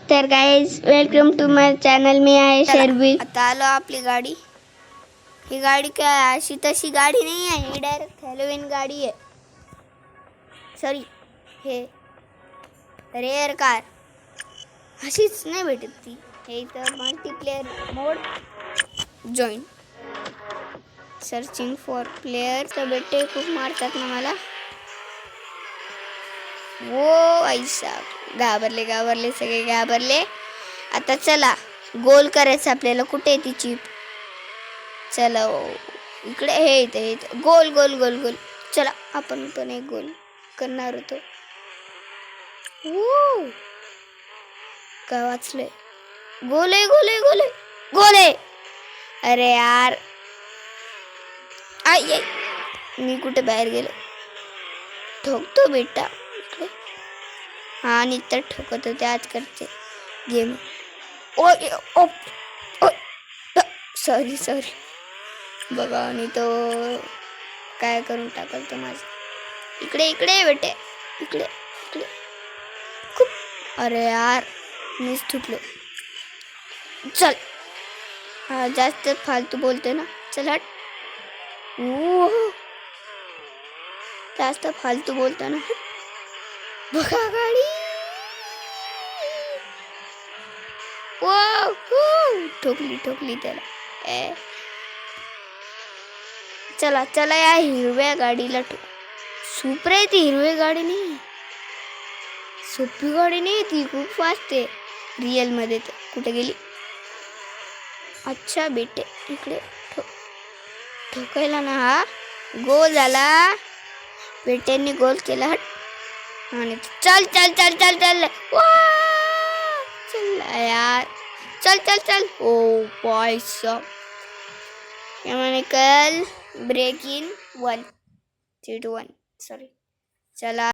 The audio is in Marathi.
तर guys welcome to my channel. मी आहे शर्विल. आता आलो आपली गाडी. ही गाडी काय अशी तशी गाडी नाही आहे, ही डायरेक्ट हॅलोविन गाडी आहे. सॉरी, हे रेअर कार अशीच नाही भेटत ती. हे इथं multiplayer mode join searching for player. तर बेटे खूप मारतात ना मला. वो ऐसा घाबरले सगळे घाबरले. आता चला गोल करायचं आपल्याला. कुठे आहे ती चिप? चला इकडे, हे इथे गोल गोल गोल गोल. चला आपण पण एक गोल करणार होतो. काय वाचलंय? गोल आहे गोल आहे गोल आहे गोल आहे. अरे यार, आई मी कुठे बाहेर गेलो? ठोकतो बेटा इकडे. हा, आणि तर ठोकत होते आज करते गेम. ओ सॉरी बघा, आणि तो काय करून टाकल तो माझं. इकडे इकडे बेटे, इकडे इकडे खूप. अरे यार, मीच ठुकलो. चल, हा जास्त फालतू बोलते ना. चल हट. जास्त फालतू बोलतो ना. बघा गाडी. ठोकली त्याला. चला चला, या हिरव्या गाडीला सुपर आहे ती. हिरवी गाडी नाही, सोपी गाडी नाही ती, खूप फास्ट आहे रिअल मध्ये. तर कुठे गेली? अच्छा बेटे, इकडे ठोकायला ना. हा गोल झाला, बेट्यांनी गोल केला. हट. आणि चल चल चल चल चल. चल यार, चल चल चल. ओ बॉय सब, मैंने कल ब्रेक इन 1 3 2 1 सॉरी. चला